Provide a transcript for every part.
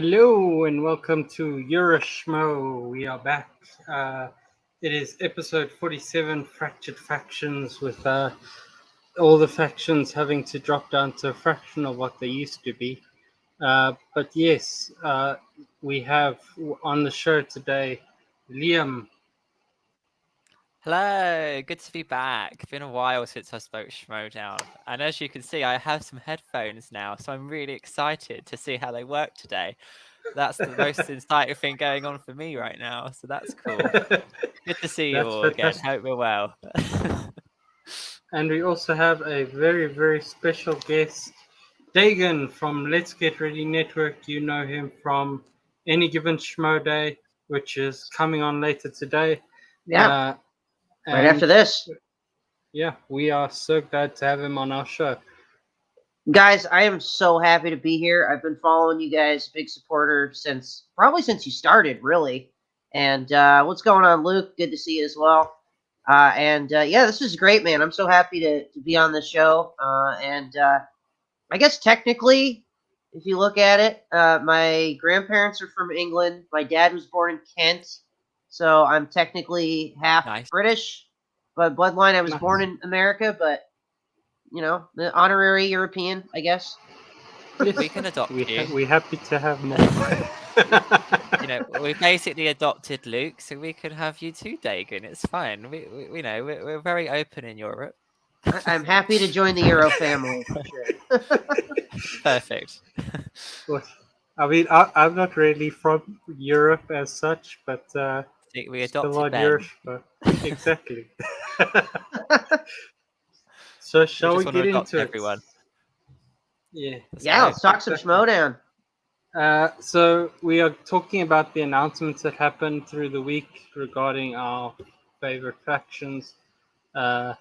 Hello and welcome to Schmoe. We are back. It is episode 47, Fractured Factions, with all the factions having to drop down to a fraction of what they used to be. But yes, we have on the show today Liam. Hello, good to be back. Been a while since I spoke Schmoedown, and as you can see, I have some headphones now, so I'm really excited to see how they work today. That's the most exciting thing going on for me right now, so that's cool. Good to see you That's all again. fantastic. Hope we're well. And we also have a very, very special guest, Dagan from Let's Get Ready Network. You know him from Any Given Schmo Day, which is coming on later today. Yeah, Uh, right and after this. yeah, we are so glad to have him on our show. Guys, I am so happy to be here. I've been following you guys, big supporter probably since you started, really. And what's going on, Luke? Good to see you as well. Yeah, this is great, man. I'm so happy to be on the show. I guess technically, if you look at it, my grandparents are from England. My dad was born in Kent, so I'm technically half Nice. British, but bloodline I was Nice. born in America, but the honorary European, I guess. Yes, We can adopt you. We're happy to have more. We basically adopted Luke, so we could have you too, Dagan. It's fine. We're very open in Europe. I'm happy to join the Euro family for sure. Perfect. I mean, I'm not really from Europe as such, but We still adopted on Ben. Europe. Exactly. So shall we just want to get adopt into it? everyone. Yeah. Yeah, let's talk some Schmoedown. So we are talking about the announcements that happened through the week regarding our favorite factions. Yeah,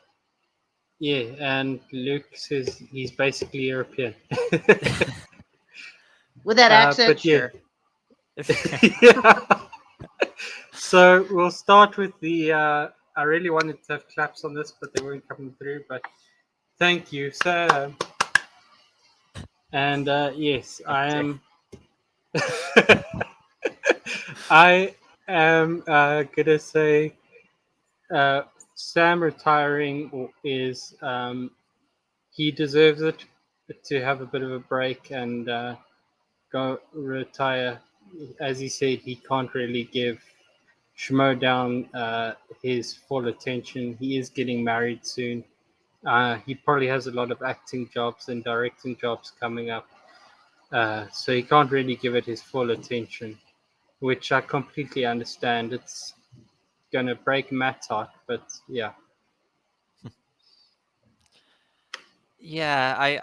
and Luke says he's basically European. With that accent, but yeah. sure. Yeah. So we'll start with the. I really wanted to have claps on this, but they weren't coming through. But thank you, Sam. And yes, I am. I am gonna say Sam retiring is he deserves it to have a bit of a break and go retire. As he said, he can't really give Schmoedown his full attention. He is getting married soon. He probably has a lot of acting jobs and directing jobs coming up. So he can't really give it his full attention, which I completely understand. It's going to break Matt's heart, but yeah. Yeah,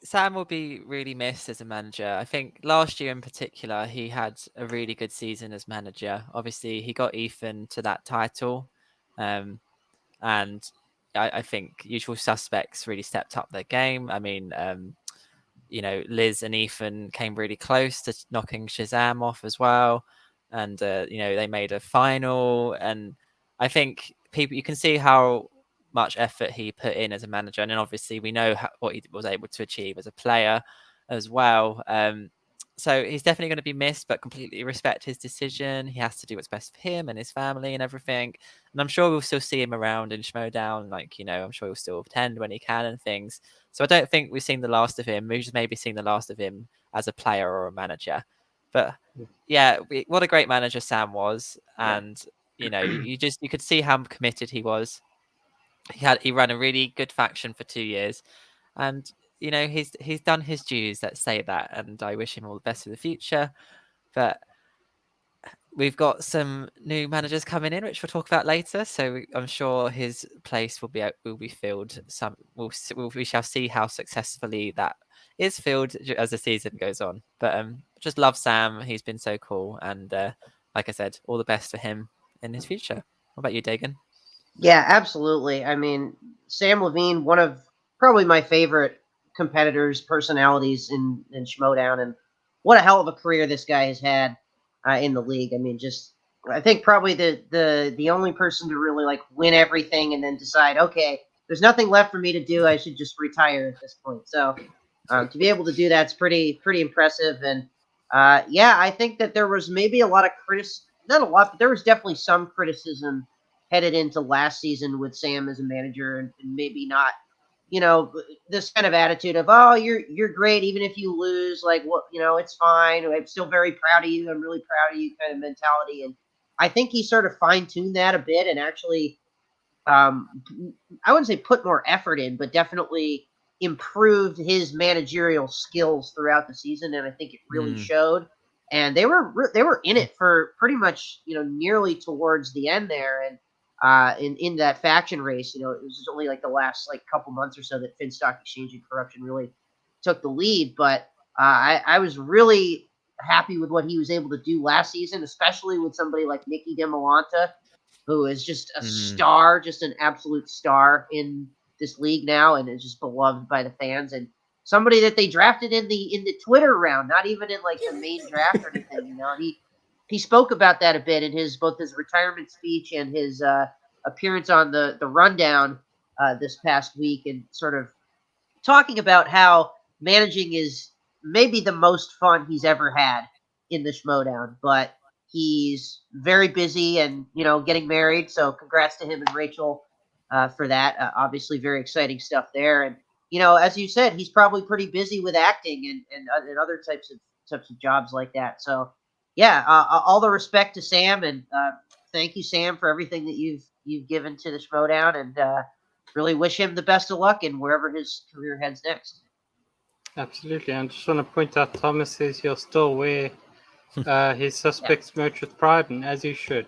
Sam will be really missed as a manager. I think last year in particular, he had a really good season as manager. Obviously, he got Ethan to that title, and I think Usual Suspects really stepped up their game. I mean, Liz and Ethan came really close to knocking Shazam off as well, and they made a final. And I think you can see how much effort he put in as a manager, and then obviously we know what he was able to achieve as a player as well. So he's definitely going to be missed, but completely respect his decision. He has to do what's best for him and his family and everything. And I'm sure we'll still see him around in Schmoedown. I'm sure he'll still attend when he can and things. So I don't think we've seen the last of him. We've just maybe seen the last of him as a player or a manager. But yeah, what a great manager Sam was. And, you could see how committed he was. He ran a really good faction for 2 years. And he's done his dues, let's say that, and I wish him all the best for the future. But we've got some new managers coming in, which we'll talk about later. So I'm sure his place will be filled. We shall see how successfully that is filled as the season goes on. But just love Sam. He's been so cool, and like I said, all the best for him in his future. What about you, Dagan? Yeah, absolutely. I mean, Sam Levine, one of probably my favorite competitors, personalities in Schmoedown, and what a hell of a career this guy has had in the league. I mean, I think probably the only person to really like win everything and then decide, okay, there's nothing left for me to do. I should just retire at this point. So to be able to do that's pretty impressive. And Yeah, I think that there was maybe a lot of not a lot, but there was definitely some criticism headed into last season with Sam as a manager, and maybe not, this kind of attitude of, oh, you're great even if you lose, like, what, it's fine. I'm still very proud of you. I'm really proud of you, kind of mentality. And I think he sort of fine tuned that a bit and actually, um, I wouldn't say put more effort in, but definitely improved his managerial skills throughout the season, and I think it really Mm. showed. And they were in it for pretty much nearly towards the end there, and in that faction race, it was only like the last like couple months or so that Finstock Exchange and Corruption really took the lead. But I was really happy with what he was able to do last season, especially with somebody like Nikki Demolanta, who is just a Mm. star, just an absolute star in this league now, and is just beloved by the fans. And somebody that they drafted in the Twitter round, not even in like the main draft or anything. He spoke about that a bit in his both his retirement speech and his appearance on the rundown this past week, and sort of talking about how managing is maybe the most fun he's ever had in the Schmoedown, but he's very busy and getting married. So congrats to him and Rachel for that. Obviously, very exciting stuff there. And as you said, he's probably pretty busy with acting and other types of jobs like that. So yeah, all the respect to Sam, and thank you, Sam, for everything that you've given to the Schmoedown, and really wish him the best of luck in wherever his career heads next. Absolutely. I just want to point out Thomas says he'll still wear his suspect's merch with pride, and as you should.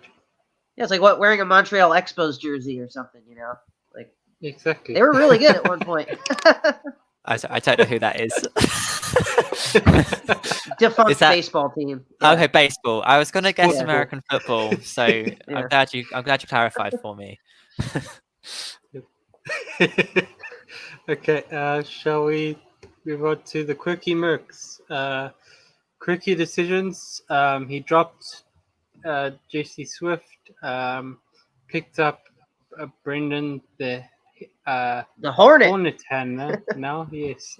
Yeah, it's like what wearing a Montreal Expos jersey or something, Like Exactly. they were really good at one point. I don't know who that is. Defunct Is that- baseball team. Yeah. Okay, baseball. I was gonna guess Yeah. American football, so I'm glad you clarified for me. Okay, shall we move on to the quirky mercs? Quirky decisions. He dropped JC Swift, picked up Brendan the Hornet. Hanna now, yes.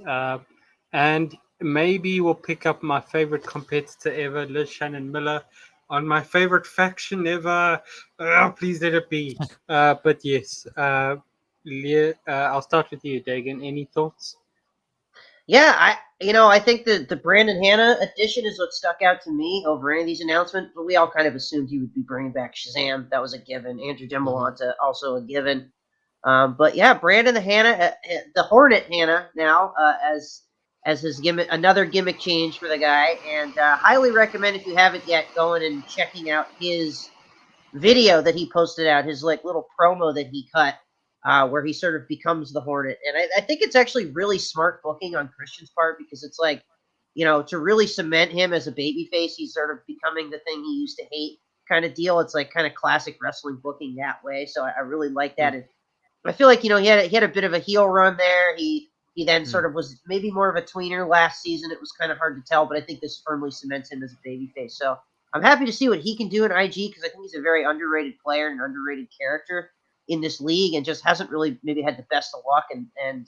And maybe we'll pick up my favorite competitor ever, Liz Shannon Miller, on my favorite faction ever. Please let it be. But yes, I'll start with you, Dagan. Any thoughts? Yeah, I think the Brandon Hanna addition is what stuck out to me over any of these announcements. But we all kind of assumed he would be bringing back Shazam. That was a given. Andrew Demolanta also a given. But yeah, Brandon the Hornet Hanna now as his gimmick, another gimmick change for the guy, and highly recommend if you haven't yet going and checking out his video that he posted out, his like little promo that he cut, where he sort of becomes the Hornet. And I think it's actually really smart booking on Christian's part, because it's like, to really cement him as a babyface, he's sort of becoming the thing he used to hate kind of deal. It's like kind of classic wrestling booking that way. So I really like that. And I feel like he had a bit of a heel run there. He then sort of was maybe more of a tweener last season. It was kind of hard to tell, but I think this firmly cements him as a babyface. So I'm happy to see what he can do in IG, because I think he's a very underrated player and underrated character in this league, and just hasn't really maybe had the best of luck and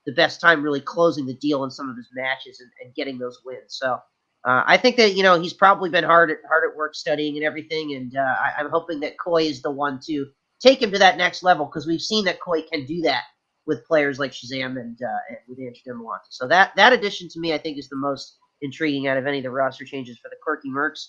the best time really closing the deal in some of his matches and getting those wins. So I think that he's probably been hard at work studying and everything, and I'm hoping that Koi is the one to take him to that next level, because we've seen that Koi can do that with players like Shazam and with Andrew Demolanta. So that addition to me, I think, is the most intriguing out of any of the roster changes for the Quirky Mercs.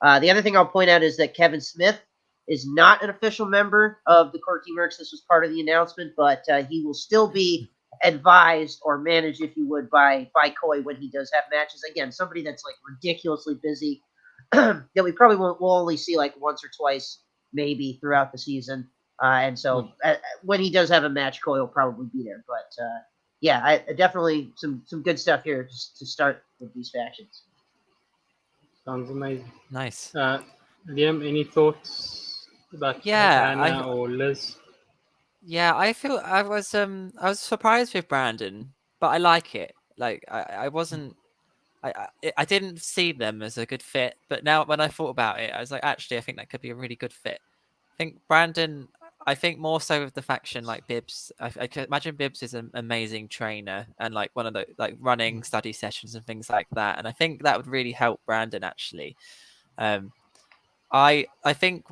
The other thing I'll point out is that Kevin Smith is not an official member of the Quirky Mercs. This was part of the announcement, but he will still be advised or managed, if you would, by Koi when he does have matches. Again, somebody that's like ridiculously busy that we probably will only see like once or twice maybe throughout the season. And so when he does have a match, Koi will probably be there. But yeah, definitely some good stuff here to start with these factions. Sounds amazing. Nice. Liam, any thoughts about Yeah, Anna or Liz? Yeah, I feel I was surprised with Brandon, but I like it. Like I wasn't I didn't see them as a good fit, but now when I thought about it, I was like, actually, I think that could be a really good fit. I think Brandon, I think more so with the faction like Bibbs. I can imagine Bibbs is an amazing trainer and like one of the like running study sessions and things like that. And I think that would really help Brandon actually. Um, I think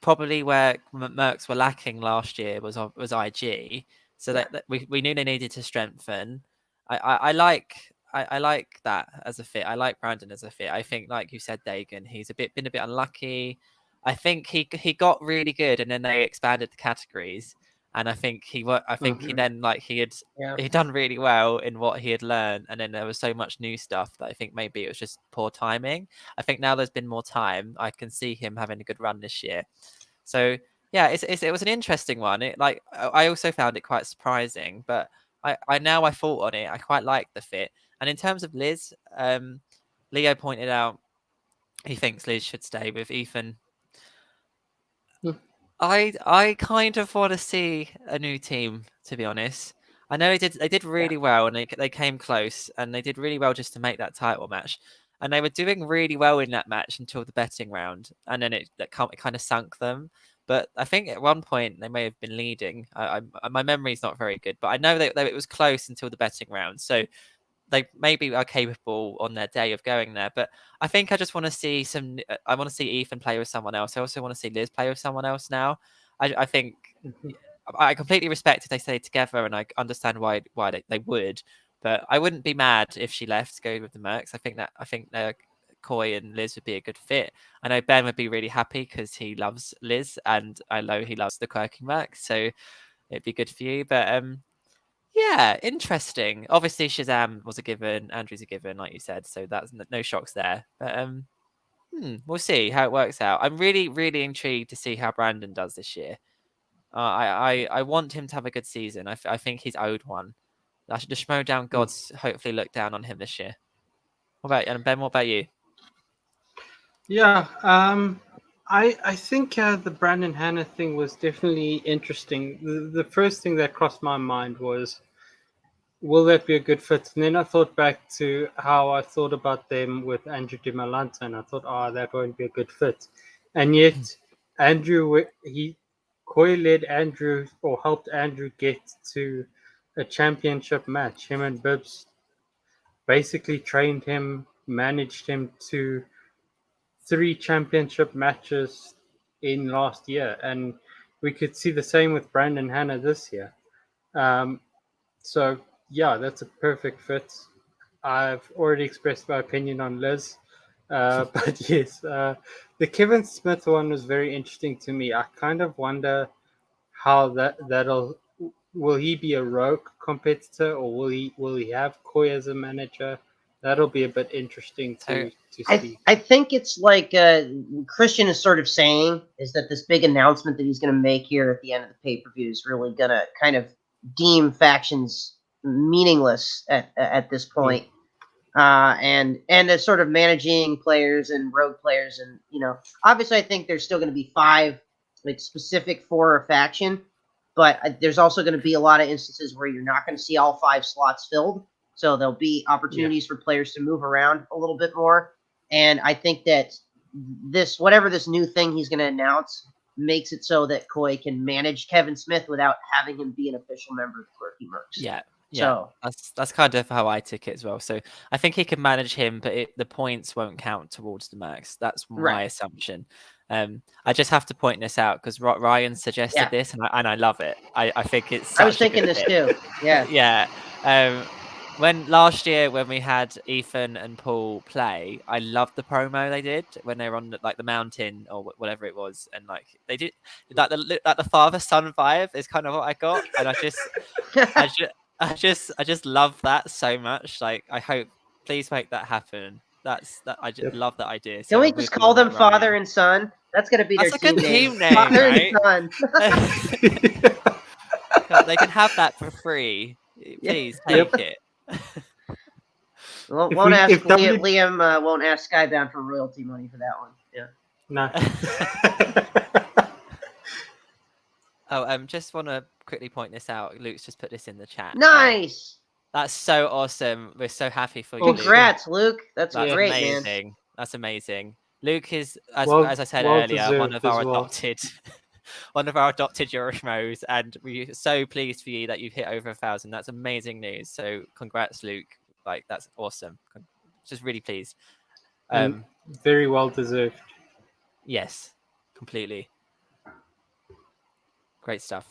probably where Mercs were lacking last year was IG. So that we knew they needed to strengthen. I like that as a fit. I like Brandon as a fit. I think, like you said, Dagan, he's been a bit unlucky. I think he got really good, and then they expanded the categories, and I think he then like he'd done really well in what he had learned, and then there was so much new stuff that I think maybe it was just poor timing. I think now there's been more time, I can see him having a good run this year. So yeah, it was an interesting one. I also found it quite surprising, but I now I thought on it, I quite like the fit. And in terms of Liz, Leo pointed out he thinks Liz should stay with Ethan. I kind of want to see a new team, to be honest. I know they did really well, and they came close, and they did really well just to make that title match. And they were doing really well in that match until the betting round, and then it kind of sunk them. But I think at one point they may have been leading. My memory's not very good, but I know that it was close until the betting round. So they maybe are capable on their day of going there. But I think I just want to see I want to see Ethan play with someone else. I also want to see Liz play with someone else now. I think I completely respect if they stay together, and I understand why they would. But I wouldn't be mad if she left to go with the Mercs. I think Coy and Liz would be a good fit. I know Ben would be really happy because he loves Liz, and I know he loves the Quirking Mercs, so it'd be good for you. But yeah, interesting. Obviously, Shazam was a given. Andrew's a given, like you said. So that's no shocks there. But we'll see how it works out. I'm really, really intrigued to see how Brandon does this year. I want him to have a good season. I think he's owed one. The Schmoedown gods hopefully look down on him this year. Ben? What about you? Yeah, I think the Brandon Hanna thing was definitely interesting. The first thing that crossed my mind was, will that be a good fit? And then I thought back to how I thought about them with Andrew Di Malanta, and I thought, that won't be a good fit. And yet, Coy led Andrew, or helped Andrew get to a championship match. Him and Bibbs basically trained him, managed him to 3 championship matches in last year, and we could see the same with Brandon Hanna this year. So yeah, that's a perfect fit. I've already expressed my opinion on Liz, but yes, the Kevin Smith one was very interesting to me. I kind of wonder how will he be a rogue competitor, or will he have Coy as a manager? That'll be a bit interesting to see. I think it's like Christian is sort of saying is that this big announcement that he's going to make here at the end of the pay-per-view is really going to kind of deem factions meaningless at this point. And as sort of managing players and rogue players, and obviously I think there's still going to be 5 like specific for a faction, but there's also going to be a lot of instances where you're not going to see all 5 slots filled. So there'll be opportunities for players to move around a little bit more. And I think that whatever this new thing he's going to announce makes it so that Coy can manage Kevin Smith without having him be an official member of the Quirky Mercs. Yeah. So that's kind of how I took it as well. So I think he can manage him, but the points won't count towards the Mercs. That's my assumption. I just have to point this out because Ryan suggested this, and I love it. I think it's. I was thinking this too. Yeah. Yeah. When last year when we had Ethan and Paul play, I loved the promo they did when they were on the mountain or whatever it was, and they did the father son vibe is kind of what I got, and I just love that so much. Like, I hope, please make that happen. I just love that idea. Can we just call them father and son? That's gonna be their team name. Father and son. They can have that for free. Please take it. Liam won't ask Skybound for royalty money for that one. Yeah. No. Just want to quickly point this out. Luke's just put this in the chat. Nice. That's so awesome. We're so happy for you. Congrats, Luke. That's great, amazing. Man. That's amazing. Luke is, as I said earlier, one of our adopted one of our adopted Euroschmoes, and we're so pleased for you that you've hit over 1,000. That's amazing news. So congrats, Luke. Like, that's awesome. Just really pleased. And very well deserved. Yes, completely. Great stuff.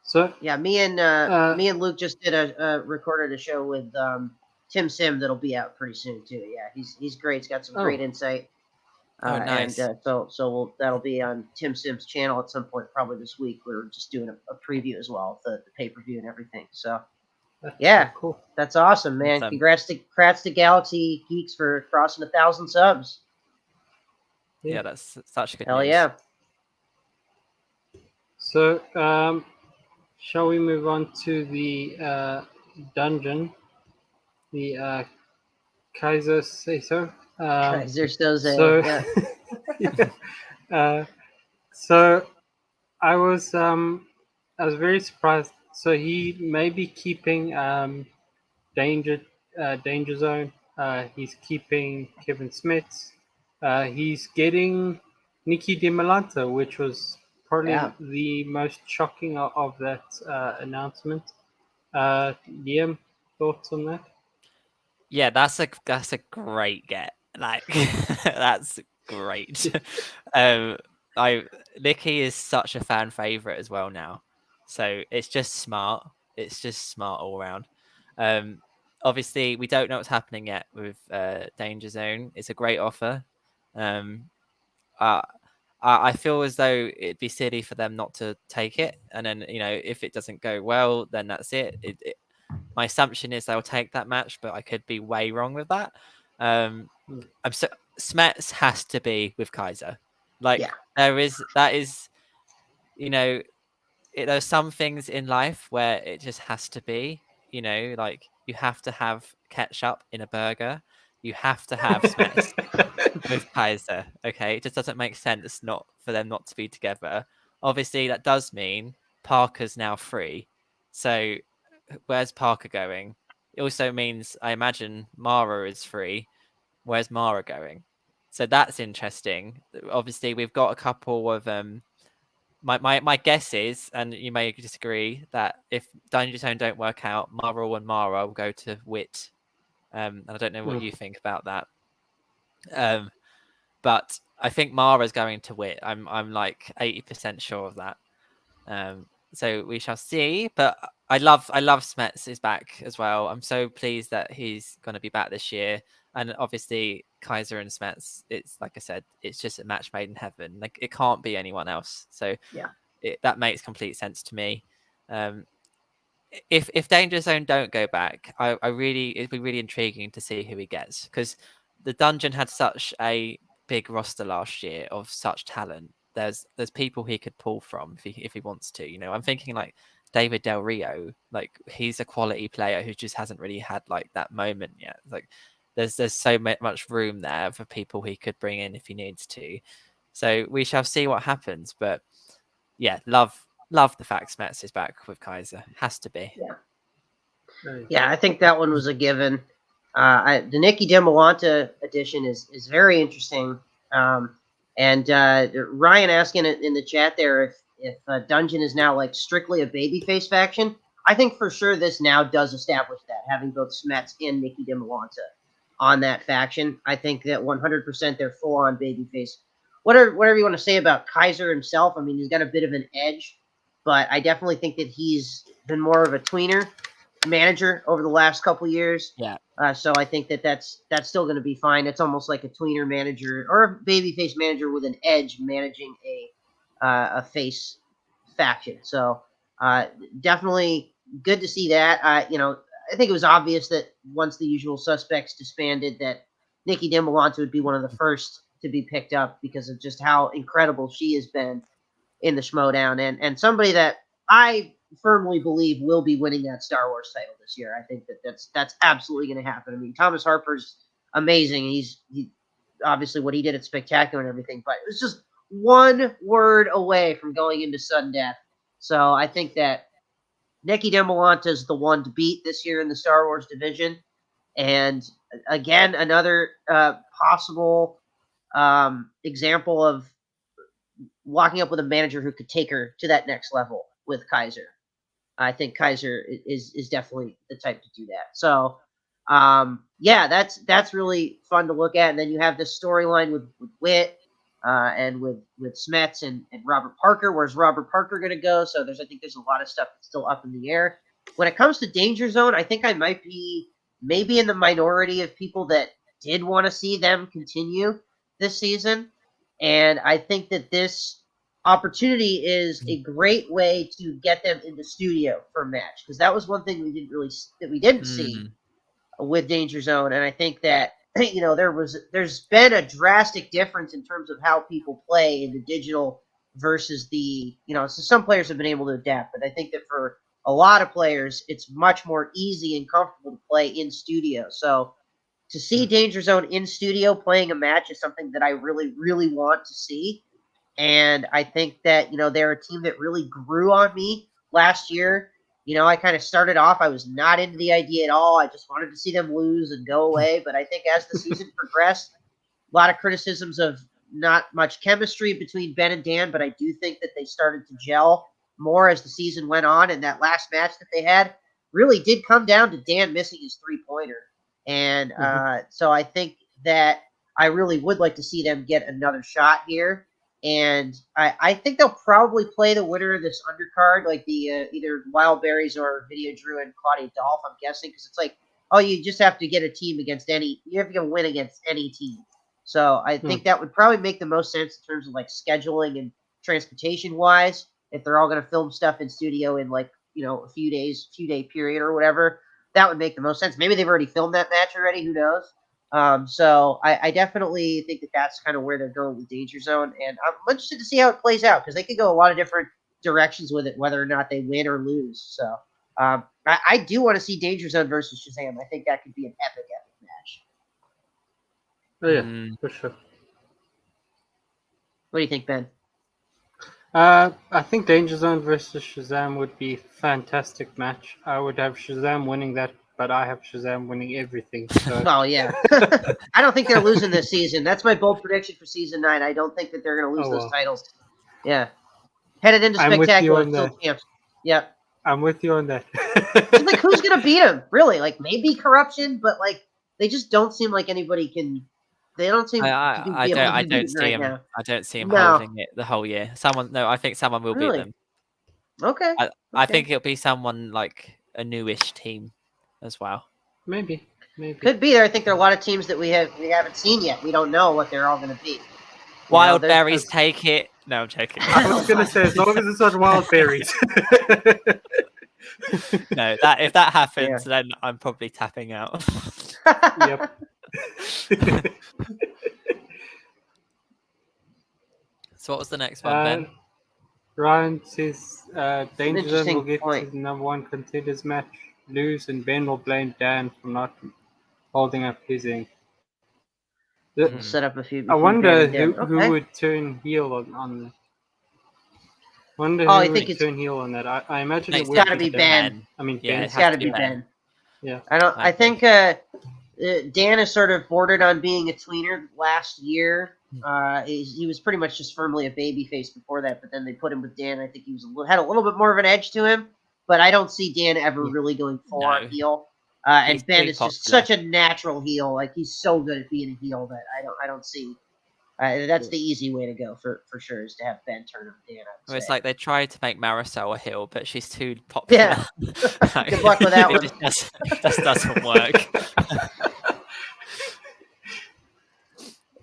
So Yeah, me and Luke just did recorded a show with Tim Sim that'll be out pretty soon too. Yeah, he's great. He's got some great insight. Nice. And that'll be on Tim Sim's channel at some point, probably this week. We're just doing a preview as well, the pay-per-view and everything. So yeah, cool. That's awesome, man. Awesome. Congrats to Galaxy Geeks for crossing 1,000 subs. Yeah, that's such good Hell news. yeah. So shall we move on to the dungeon? The Kaiser say so. Kaiser Soze. So Yeah. so I was very surprised. So he may be keeping Danger Zone. He's keeping Kevin Smith. He's getting Nikki DiMolanta, which was probably the most shocking of that announcement. Liam, thoughts on that? Yeah, that's a great get. Like, that's great. Nikki is such a fan favorite as well now, so it's just smart. It's just smart all around. Obviously, we don't know what's happening yet with Danger Zone. It's a great offer. I feel as though it'd be silly for them not to take it, and then if it doesn't go well, then that's it. My assumption is they'll take that match, but I could be way wrong with that. Smets has to be with Kaiser. Like, there's some things in life where it just has to be. Like, you have to have ketchup in a burger. You have to have Smets with Kaiser. Okay, it just doesn't make sense not for them not to be together. Obviously, that does mean Parker's now free. So where's Parker going? It also means, I imagine, Mara is free. Where's Mara going? So that's interesting. Obviously, we've got a couple of my guess is, and you may disagree, that if Danger Zone don't work out, Marl and Mara will go to Wit. And I don't know what you think about that. But I think Mara's going to Wit. I'm like 80% sure of that. So we shall see. But I love Smets is back as well. I'm so pleased that he's going to be back this year. And obviously Kaiser and Smets, it's like I said, it's just a match made in heaven. Like, it can't be anyone else. So yeah, that makes complete sense to me. If Danger Zone don't go back, it'd be really intriguing to see who he gets, because the dungeon had such a big roster last year of such talent. There's people he could pull from if he wants to. I'm thinking like David Del Rio. Like, he's a quality player who just hasn't really had like that moment yet. Like, there's so much room there for people he could bring in if he needs to. So we shall see what happens. But yeah, love the fact Smets is back with Kaiser. Has to be. Yeah, I think that one was a given. The Nikki DiMolanta edition is very interesting. And Ryan asking it in the chat there if Dungeon is now like strictly a babyface faction. I think for sure this now does establish that, having both Smets and Nikki DiMolanta on that faction. I think that 100% they're full on babyface. Whatever you want to say about Kaiser himself, I mean, he's got a bit of an edge, but I definitely think that he's been more of a tweener manager over the last couple years. Yeah. So I think that's still going to be fine. It's almost like a tweener manager or a babyface manager with an edge managing a face faction. So definitely good to see that. I think it was obvious that once the Usual Suspects disbanded, that Nikki DiMolanta would be one of the first to be picked up because of just how incredible she has been in the Schmoedown, and somebody that I firmly believe will be winning that Star Wars title this year. I think that's absolutely going to happen. I mean, Thomas Harper's amazing. He obviously what he did at Spectacular and everything, but it was just one word away from going into sudden death. So I think that Nikki DiMolanta is the one to beat this year in the Star Wars division. And again, another possible example of locking up with a manager who could take her to that next level with Kaiser. I think Kaiser is definitely the type to do that. So, yeah, that's really fun to look at. And then you have this storyline with Witt and with Smets and Robert Parker. Where's Robert Parker going to go? So I think there's a lot of stuff that's still up in the air. When it comes to Danger Zone, I think I might be maybe in the minority of people that did want to see them continue this season. And I think that this opportunity is a great way to get them in the studio for a match, because that was one thing we didn't see with Danger Zone. And I think that there's been a drastic difference in terms of how people play in the digital versus the so some players have been able to adapt, but I think that for a lot of players it's much more easy and comfortable to play in studio. So to see Danger Zone in studio playing a match is something that I really, really want to see. And I think that, they're a team that really grew on me last year. I kind of started off, I was not into the idea at all. I just wanted to see them lose and go away. But I think as the season progressed, a lot of criticisms of not much chemistry between Ben and Dan, but I do think that they started to gel more as the season went on. And that last match that they had really did come down to Dan missing his three-pointer. And so I think that I really would like to see them get another shot here. And I think they'll probably play the winner of this undercard, like the either Wild Berries or Video Drew and Claudia Dolph, I'm guessing, because it's like, you just have to get a team against you have to win against any team. So I think that would probably make the most sense in terms of like scheduling and transportation wise, if they're all going to film stuff in studio in like, a few day period or whatever. That would make the most sense. Maybe they've already filmed that match already. Who knows? So I definitely think that that's kind of where they're going with Danger Zone. And I'm interested to see how it plays out, because they could go a lot of different directions with it, whether or not they win or lose. So I do want to see Danger Zone versus Shazam. I think that could be an epic match. Oh, yeah, for sure. What do you think, Ben? I think Danger Zone versus Shazam would be a fantastic match. I would have Shazam winning that, but I have Shazam winning everything. So. Oh, yeah. I don't think they're losing this season. That's my bold prediction for Season 9. I don't think that they're going to lose those titles. Yeah. Headed into Spectacular, still champs. Yeah. I'm with you on that. Like, who's going to beat them? Really? Like, maybe Corruption, but, like, they just don't seem like anybody can... They don't seem to be able to be beaten right now. I don't see him holding it the whole year. I think someone will beat them. Okay. I think it'll be someone like a newish team as well. Maybe. Could be there. I think there are a lot of teams that we haven't seen yet. We don't know what they're all going to be. Wild Berries take it. No, I'm joking. I was going to say, as long as it's not Wild Berries. No, if that happens, then I'm probably tapping out. Yep. So what was the next one, Ben? Ryan says Danger Zone will get to the number one contenders match, lose, and Ben will blame Dan for not holding up his end. Set up a few. I wonder who would turn heel on that. Turn heel on that. I imagine it's got to be Ben. I mean, it's got to be Ben. Yeah. I think Dan is sort of bordered on being a tweener last year. He was pretty much just firmly a babyface before that, but then they put him with Dan. I think he had a little bit more of an edge to him, but I don't see Dan ever really going full on heel. And Ben is just such a natural heel. Like, he's so good at being a heel that I don't see. That's the easy way to go for sure, is to have Ben turn on Dan. It's like they tried to make Marisol a heel, but she's too popular. Yeah. Good luck with that one. It just doesn't work.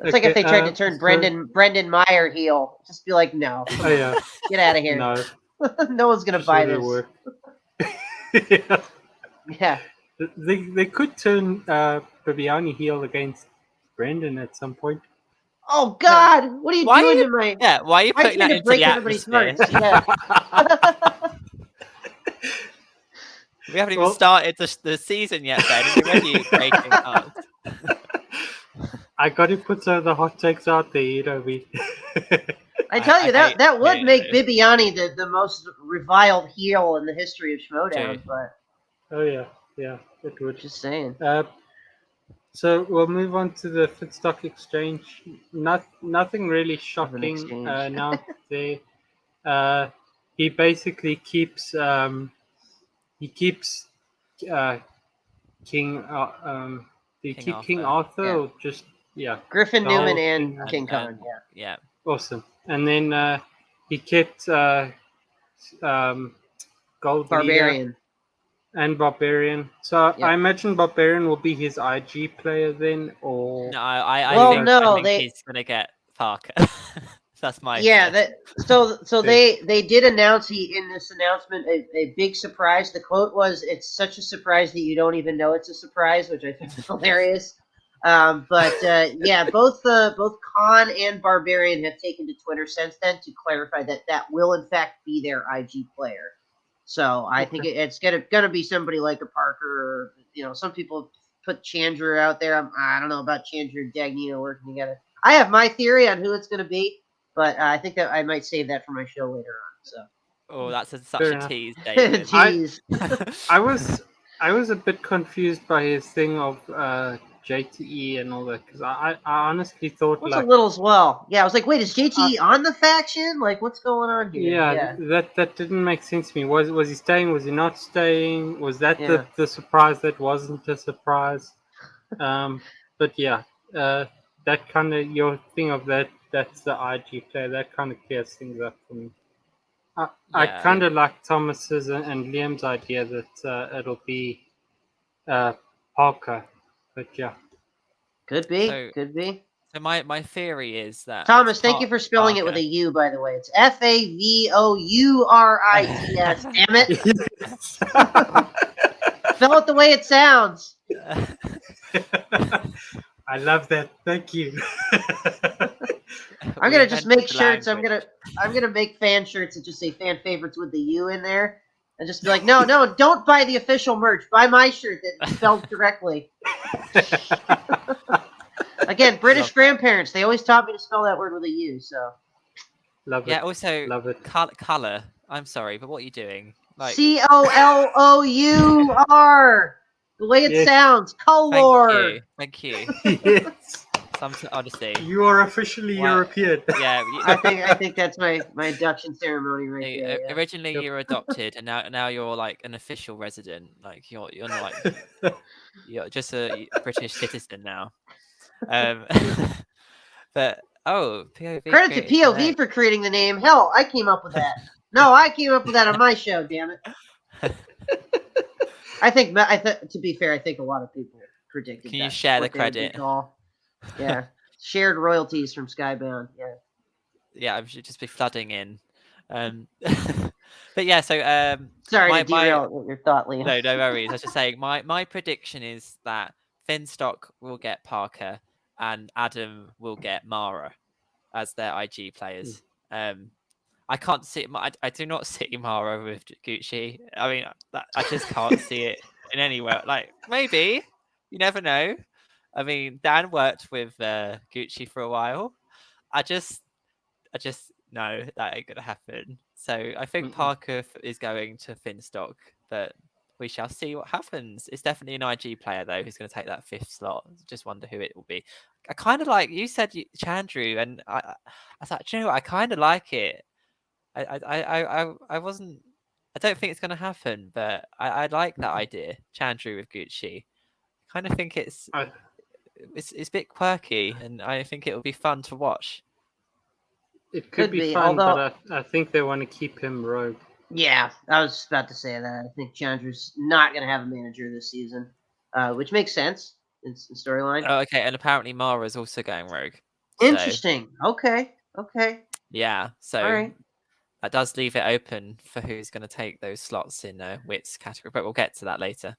It's like if they tried to turn Brendan Meyer heel. Just be like, no. Oh, yeah. Get out of here. No. No one's going to buy this. Yeah. They could turn Bibiani heel against Brendan at some point. Oh, God. What are you doing to my... Yeah, why are you putting that into the atmosphere? Yeah. We haven't even started the season yet, Ben. You're already breaking hearts. I got to put some of the hot takes out there, I tell you, that would make Bibiani the most reviled heel in the history of Schmoedown. But oh, yeah, it would. Just saying. So we'll move on to the Stock Exchange. Nothing really shocking exchange. announced there. He basically keeps uh, King. Do you King keep King Arthur. Arthur Yeah. or just Griffin the whole Newman and King King And Khan. Yeah. yeah. Awesome. And then he kept Gold Leader Barbarian. and Barbarian. So Yeah. I imagine Barbarian will be his IG player then, or No, I Well, think no, I think they- he's gonna get Parker. That's my Yeah, suggestion. so they did announce in this announcement a big surprise. The quote was, "It's such a surprise that you don't even know it's a surprise," which I think is hilarious. But yeah, both Khan and Barbarian have taken to Twitter since then to clarify that that will in fact be their IG player. So I think it's gonna be somebody like a Parker, or some people put Chandra out there. I don't know about Chandra and Dagnino working together. I have my theory on who it's gonna be. But I think that I might save that for my show later on. So, Oh, that's such Fair a enough. tease, Dagan. jeez, I was a bit confused by his thing of JTE and all that because I honestly thought was like a little as well. Yeah, I was like, wait, is JT on the faction? Like, what's going on here? yeah, that didn't make sense to me. Was he staying? Was he not staying? Was that Yeah. the surprise that wasn't a surprise? But yeah, that kind of your thing of that's the IG player. That kind of clears things up for me. I Yeah. kind of like Thomas's and Liam's idea that it'll be Parker, but yeah. Could be, So- could be. So my theory is that Thomas, it's thank you for spelling it with a U, by the way. It's FAVOURITS. Damn it! Spell it the way it sounds. I love that. Thank you. I'm We gonna just invented make the shirts. language. I'm gonna make fan shirts that just say fan favorites with the U in there, and just be like, no, don't buy the official merch. Buy my shirt that's spelled correctly. Again, British Love grandparents, they always taught me to spell that word with a U, so. Love Yeah. it. Also, Love it. color. I'm sorry, but what are you doing? Like, COLOUR! The way it Yes. sounds. Color! thank you. Yes. Some honesty. You are officially Wow. European. Yeah. I think that's my induction ceremony right there. Yeah. Originally Yep. you were adopted, and now you're like an official resident. Like you're not like you're just a British citizen now. But POV. Credit to created the POV name. for creating the name. Hell, I came up with that. No, I came up with that on my show, damn it. I think, to be fair, I think a lot of people predicted Can you that's share the what they would be credit? called. Yeah. Shared royalties from Skybound. Yeah. Yeah, I should just be flooding in. But yeah, so Sorry my to derail your thought, Liam. no worries. I was just saying my prediction is that Finstock will get Parker and Adam will get Mara as their IG players. I can't see I do not see Mara with Gucci. I mean, I just can't see it in anywhere. Like maybe you never know. I mean, Dan worked with Gucci for a while. I just know that ain't gonna happen. So I think Parker is going to Finstock, but we shall see what happens. It's definitely an IG player though who's going to take that 5th slot. Just wonder who it will be. I kind of like you said, Chandru, and I thought, you know what? I kind of like it. I wasn't. I don't think it's going to happen, but I like that idea, Chandru with Gucci. I kind of think it's a bit quirky, and I think it will be fun to watch. It could be fun, but I think they want to keep him rogue. Yeah, I was about to say that. I think Chandra's not going to have a manager this season, which makes sense in storyline. Oh, okay, and apparently Mara's also going rogue. Interesting. Okay. Yeah, so All right. that does leave it open for who's going to take those slots in Wits category, but we'll get to that later.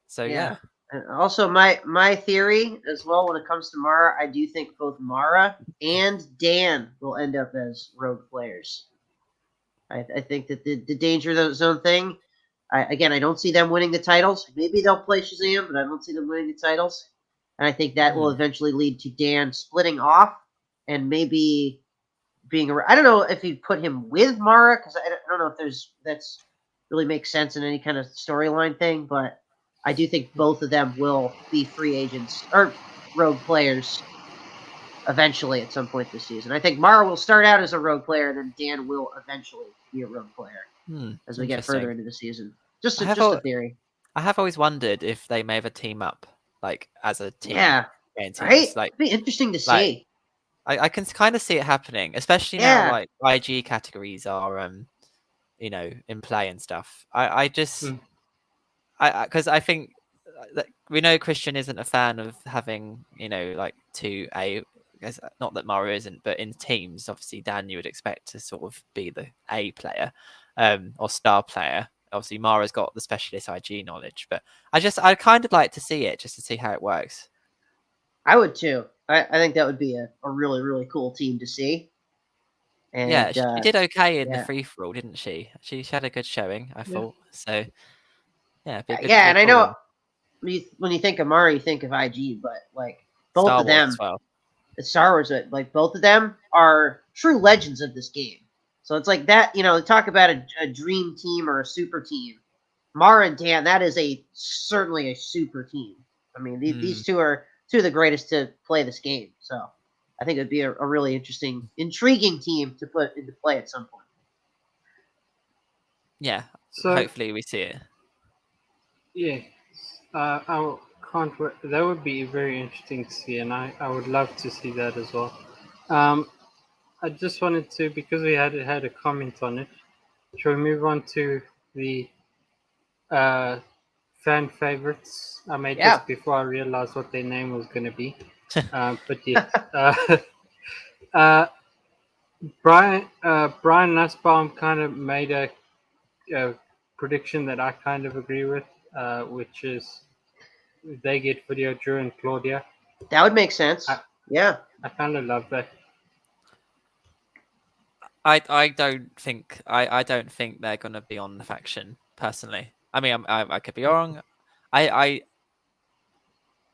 So yeah. And also, my theory as well when it comes to Mara, I do think both Mara and Dan will end up as rogue players. I think that the Danger Zone thing, I don't see them winning the titles. Maybe they'll play Shazam, but I don't see them winning the titles. And I think that will eventually lead to Dan splitting off and maybe being I don't know if you'd put him with Mara, because I don't know if that's really makes sense in any kind of storyline thing, but I do think both of them will be free agents or rogue players eventually at some point this season. I think Mara will start out as a rogue player, and then Dan will eventually be a rogue player as we get further into the season. Just a theory. I have always wondered if they may ever team up, like as a team. Yeah, right. Like, it'd be interesting to see. I can kind of see it happening, especially now like IG categories are in play and stuff. I just because I think that we know Christian isn't a fan of having like two A. Not that Mara isn't, but in teams, obviously Dan, you would expect to sort of be the A player, or star player. Obviously Mara's got the specialist IG knowledge, but I kind of like to see it just to see how it works. I would too. I think that would be a really, really cool team to see. And yeah, she did okay in the free for all, didn't she? She had a good showing, I thought. So yeah, it'd be a good and I know when you think of Mara, you think of IG, but like both Star of them, Wars as well. Star Wars, like both of them are true legends of this game. So it's like that, talk about a dream team or a super team. Mara and Dan, that is certainly a super team. I mean, these two are two of the greatest to play this game. So I think it'd be a really interesting, intriguing team to put into play at some point. Yeah, so hopefully we see it. Yeah, I can't. That would be very interesting to see, and I would love to see that as well. I just wanted to, because we had a comment on it. Shall we move on to the fan favorites? I made this before I realized what their name was going to be. But yeah, Brian Nussbaum kind of made a prediction that I kind of agree with, which is they get Video Drew and Claudia. That would make sense. I kind of love that. I don't think they're gonna be on the faction personally. I mean, I could be wrong. I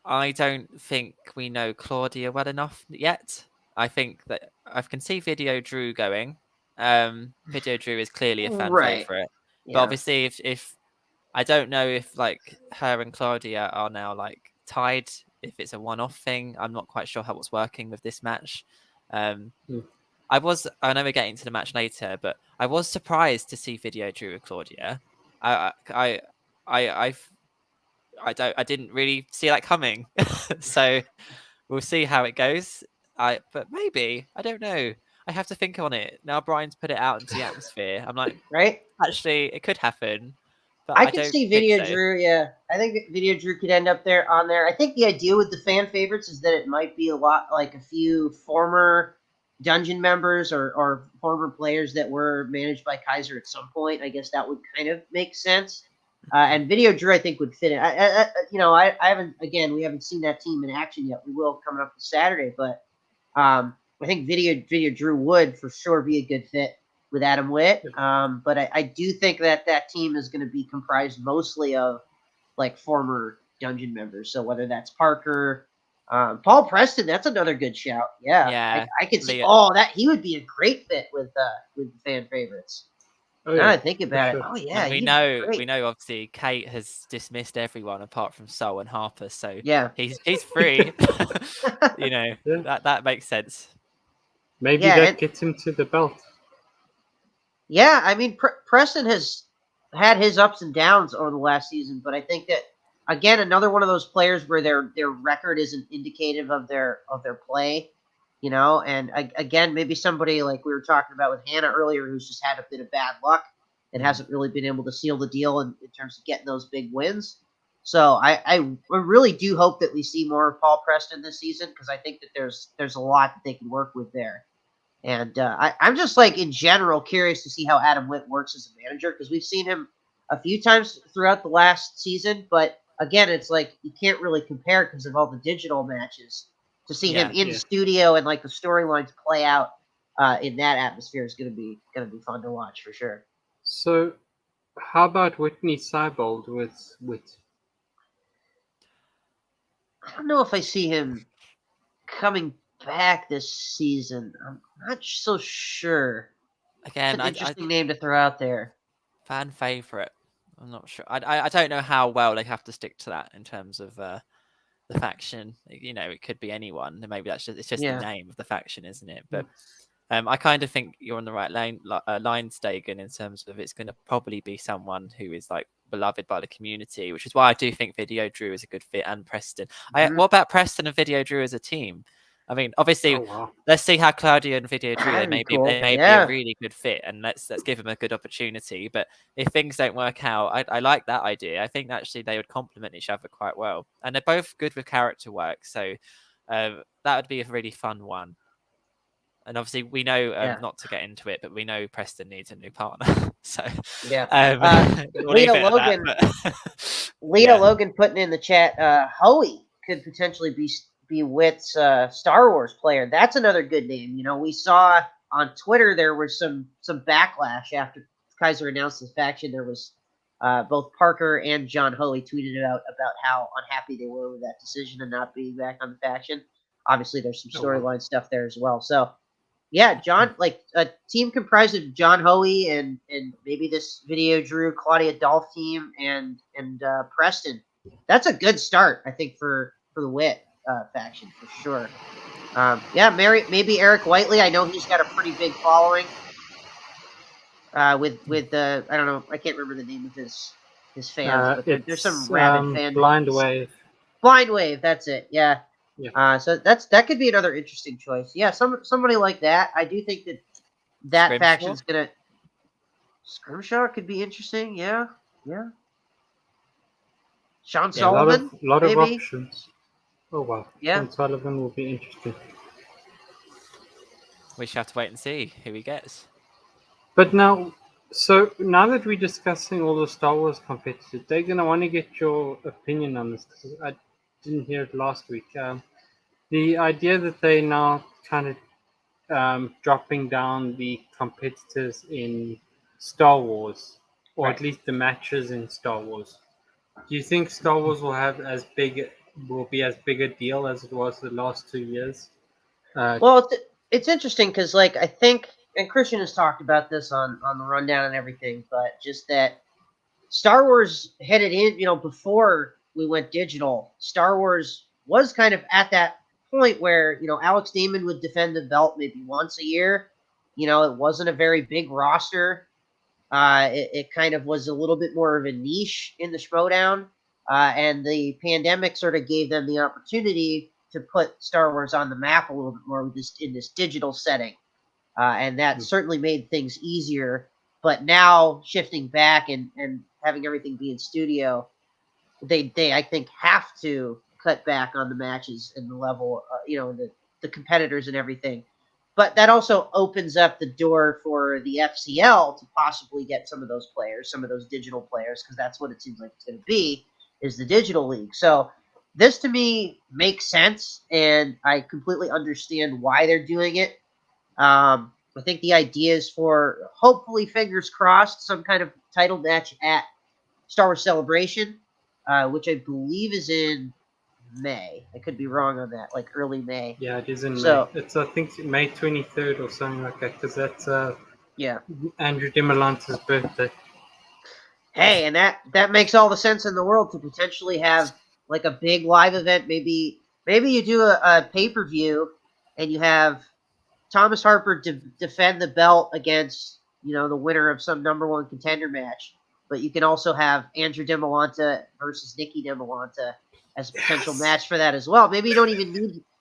don't think we know Claudia well enough yet. I think that I can see Video Drew going. Video Drew is clearly a fan favorite, but obviously, if I don't know if like her and Claudia are now like tied, if it's a one-off thing, I'm not quite sure how it's working with this match. I know we're getting to the match later, but I was surprised to see Video Drew with Claudia. I didn't really see that coming. So we'll see how it goes. But maybe, I don't know. I have to think on it. Now Brian's put it out into the atmosphere. I'm like, right? Actually, it could happen. But I could see Video Drew, yeah. I think Video Drew could end up on there. I think the idea with the fan favorites is that it might be a lot like a few former dungeon members or former players that were managed by Kaiser at some point. I guess that would kind of make sense. And Video Drew, I think, would fit in. I haven't. Again, we haven't seen that team in action yet. We will coming up this Saturday, but I think Video Drew would for sure be a good fit with Adam Witt. But I do think that team is going to be comprised mostly of like former dungeon members. So whether that's Parker, Paul Preston, that's another good shout. Yeah, I could see. That he would be a great fit with the fan favorites. Now I think about it. Oh yeah, and we know. Obviously, Kate has dismissed everyone apart from Sol and Harper. So yeah, he's free. That makes sense. Maybe that gets him to the belt. Yeah, I mean, Preston has had his ups and downs over the last season, but I think that again, another one of those players where their record isn't indicative of their play. And again, maybe somebody like we were talking about with Hannah earlier, who's just had a bit of bad luck and hasn't really been able to seal the deal in terms of getting those big wins. So I really do hope that we see more of Paul Preston this season, because I think that there's a lot that they can work with there. And I'm just like in general curious to see how Adam Witt works as a manager, because we've seen him a few times throughout the last season, but again, it's like you can't really compare because of all the digital matches. To see him in studio and like the storylines play out in that atmosphere is gonna be fun to watch for sure. So, how about Whitney Seibold with? I don't know if I see him coming back this season. I'm not so sure. Again, it's an interesting name to throw out there. Fan favorite. I'm not sure. I don't know how well they have to stick to that in terms of the faction. You know, it could be anyone. Maybe it's just the name of the faction, isn't it? But I kind of think you're on the right line, Dagan, in terms of it's going to probably be someone who is like beloved by the community, which is why I do think Video Drew is a good fit, and Preston. What about Preston and Video Drew as a team? I mean, obviously, let's see how Claudio and Video Drew they may be a really good fit, and let's give them a good opportunity. But if things don't work out, I like that idea. I think actually they would complement each other quite well, and they're both good with character work, so that would be a really fun one. And obviously, we know not to get into it, but we know Preston needs a new partner. So Lita Logan, Logan putting in the chat, Hoey could potentially be Wit's Star Wars player. That's another good name. You know, we saw on Twitter there was some backlash after Kaiser announced his faction. There was both Parker and John Hoey tweeted about how unhappy they were with that decision and not being back on the faction. Obviously, there's some storyline stuff there as well. So. Yeah, John, like a team comprised of John Hoey and maybe this Video Drew, Claudia Dolph team and Preston. That's a good start, I think, for the Wit faction for sure. Maybe Eric Whiteley. I know he's got a pretty big following. With I don't know, I can't remember the name of his fans, but there's some rabid fans. Blind Wave. Blind Wave, that's it. Yeah. Yeah. So that could be another interesting choice. Yeah, somebody like that. I do think that faction's gonna. Scrimshaw could be interesting. Yeah. Sean Sullivan. A lot of options. Oh wow. Yeah. Sean Sullivan will be interesting. We shall have to wait and see who he gets. But now that we're discussing all the Star Wars competitors, Dagan, I want to get your opinion on this because I didn't hear it last week. The idea that they now kind of dropping down the competitors in Star Wars, or at least the matches in Star Wars. Do you think Star Wars will be as big a deal as it was the last 2 years? Well, it's interesting because, like, I think, and Christian has talked about this on the rundown and everything, but just that Star Wars headed in, before we went digital, Star Wars was kind of at that point where Alex Damon would defend the belt maybe once a year. It wasn't a very big roster. It kind of was a little bit more of a niche in the Schmoedown, and the pandemic sort of gave them the opportunity to put Star Wars on the map a little bit more in this digital setting, and that certainly made things easier. But now shifting back and having everything be in studio, they I think have to cut back on the matches and the level, the competitors and everything. But that also opens up the door for the FCL to possibly get some of those players, some of those digital players, because that's what it seems like it's going to be, is the digital league. So this to me makes sense, and I completely understand why they're doing it. I think the idea is for, hopefully, fingers crossed, some kind of title match at Star Wars Celebration, which I believe is in May. I could be wrong on that, like early May. Yeah, it is in May. It's I think May 23rd or something like that, because that's Andrew DiMolante's birthday. Hey, and that makes all the sense in the world to potentially have like a big live event. Maybe you do a pay-per-view and you have Thomas Harper defend the belt against the winner of some number one contender match, but you can also have Andrew DiMolante versus Nikki DiMolante as a potential match for that as well. Maybe you don't even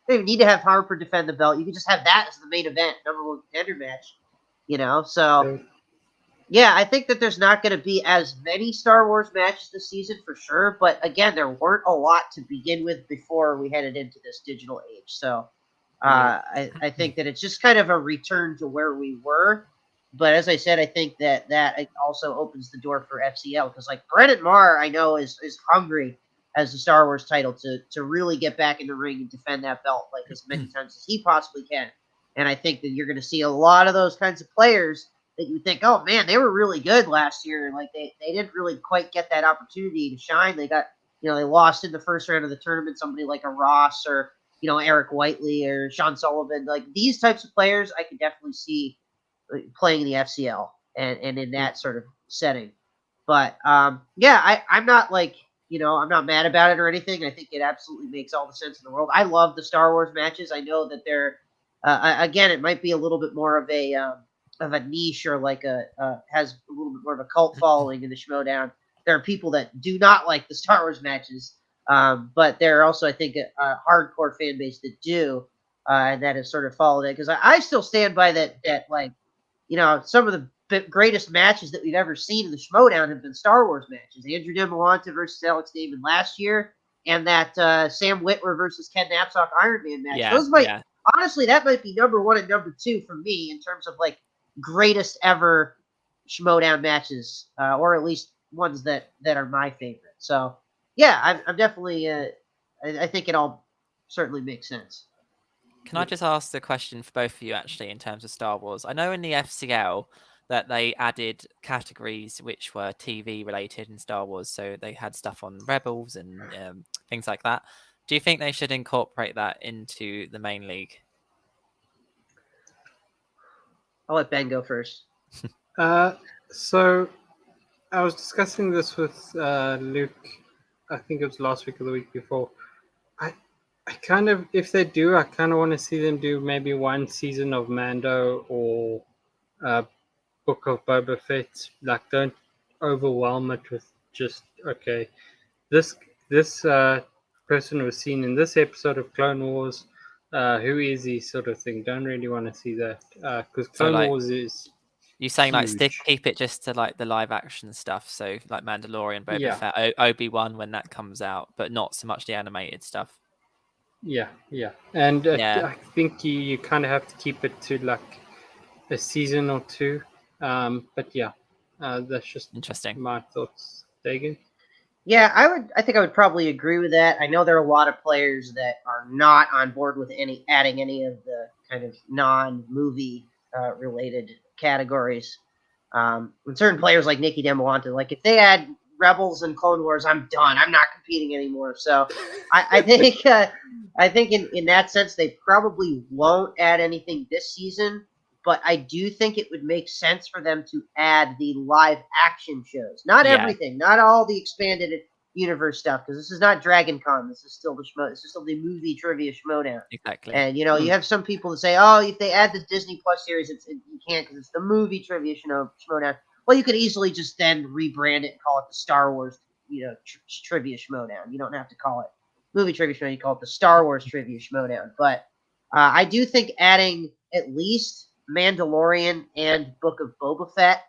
need to have Harper defend the belt. You can just have that as the main event, number one contender match. So yeah, I think that there's not going to be as many Star Wars matches this season for sure. But again, there weren't a lot to begin with before we headed into this digital age. So I think that it's just kind of a return to where we were. But as I said, I think that also opens the door for FCL because, like, Brennan Marr, I know is hungry as the Star Wars title to really get back in the ring and defend that belt like as many times as he possibly can. And I think that you're going to see a lot of those kinds of players that you think, oh man, they were really good last year, and like they didn't really quite get that opportunity to shine. They got they lost in the first round of the tournament. Somebody like a Ross or Eric Whiteley or Sean Sullivan, like these types of players, I can definitely see playing in the FCL and in that sort of setting. But yeah, I'm not like, I'm not mad about it or anything. I think it absolutely makes all the sense in the world. I love the Star Wars matches. I know that they're again, it might be a little bit more of a niche, or like has a little bit more of a cult following in the Schmoedown. There are people that do not like the Star Wars matches, but there are also, I think, a hardcore fan base that do, and that has sort of followed it. Because I still stand by that, like, some of the greatest matches that we've ever seen in the Schmoedown have been Star Wars matches. Andrew DeMolanta versus Alex Damon last year, and that Sam Witwer versus Ken Napzok Iron Man match. Yeah, Those might, yeah. honestly, that might be number one and number two for me in terms of like greatest ever Schmoedown matches, or at least ones that are my favorite. So yeah, I'm definitely. I think it all certainly makes sense. Can I just ask the question for both of you, actually, in terms of Star Wars? I know in the FCL that they added categories which were TV related in Star Wars, so they had stuff on Rebels and things like that. Do you think they should incorporate that into the main league? I'll let Ben go first. So I was discussing this with Luke. I think it was last week or the week before. I kind of, if they do, I kind of want to see them do maybe one season of Mando or Book of Boba Fett. Like, don't overwhelm it with just, okay, this person was seen in this episode of Clone Wars. Who is he, sort of thing. Don't really want to see that, because Clone Wars is. You saying like huge. keep it just to like the live action stuff, so like Mandalorian, Boba Yeah. Fett, Obi-Wan when that comes out, but not so much the animated stuff. Yeah, and Yeah. I think you kind of have to keep it to like a season or two. But yeah, that's just Interesting. my thoughts. Dagan? Yeah, I think I would probably agree with that. I know there are a lot of players that are not on board with adding any of the kind of non-movie related categories. And certain players like Nikki Demolanta, like if they add Rebels and Clone Wars, I'm done. I'm not competing anymore. So I think in that sense they probably won't add anything this season. But I do think it would make sense for them to add the live action shows. Not everything, not all the expanded universe stuff, because this is not Dragon Con. This is still this is still the movie trivia Schmoedown. Exactly. And you have some people that say, "Oh, if they add the Disney Plus series, you can't because it's the movie trivia Schmoedown." Well, you could easily just then rebrand it and call it the Star Wars, trivia Schmoedown. You don't have to call it movie trivia Schmoedown. You call it the Star Wars trivia Schmoedown. But I do think adding at least Mandalorian and Book of Boba Fett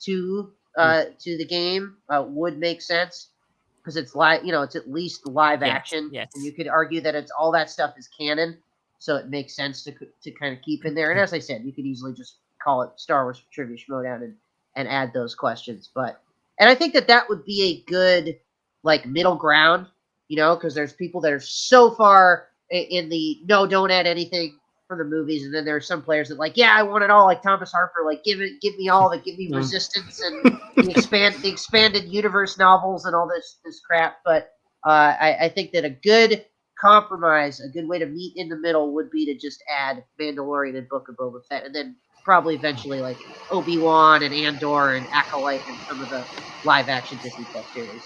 to the game would make sense, because it's it's at least live action. Yes. And you could argue that it's all that stuff is canon, so it makes sense to kind of keep in there. And as I said, you could easily just call it Star Wars Trivia Schmoedown and add those questions. And I think that would be a good like middle ground, because there's people that are so far in the no, don't add anything from the movies, and then there are some players that like, yeah, I want it all, like Thomas Harper, like give me all of it, give me Resistance and the expanded universe novels and all this crap. But I think that a good compromise, a good way to meet in the middle, would be to just add Mandalorian and Book of Boba Fett, and then probably eventually like Obi-Wan and Andor and Acolyte and some of the live action Disney Plus series.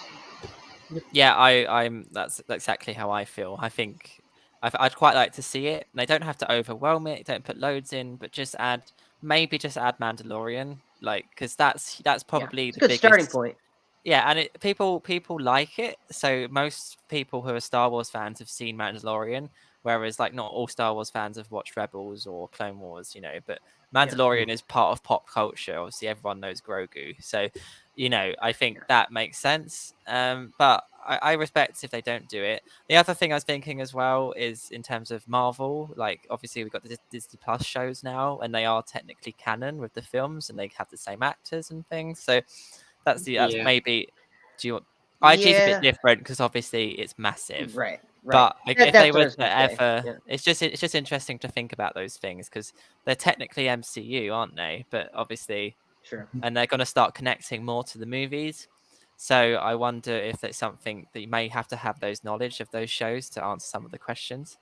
Yeah, I'm. That's exactly how I feel. I think I'd quite like to see it. They don't have to overwhelm it. Don't put loads in, but just add Mandalorian, like, because that's probably the good biggest starting point. Yeah, and people like it. So most people who are Star Wars fans have seen Mandalorian, whereas like not all Star Wars fans have watched Rebels or Clone Wars, But Mandalorian is part of pop culture. Obviously, everyone knows Grogu, so I think that makes sense. But I respect if they don't do it. The other thing I was thinking as well is in terms of Marvel, like obviously we've got the Disney Plus shows now, and they are technically canon with the films, and they have the same actors and things. So that's maybe. IG's a bit different because obviously it's massive, right? But if they were to ever, yeah. it's just interesting to think about those things because they're technically MCU, aren't they? But obviously, sure, and they're going to start connecting more to the movies. So I wonder if it's something that you may have to have those knowledge of those shows to answer some of the questions.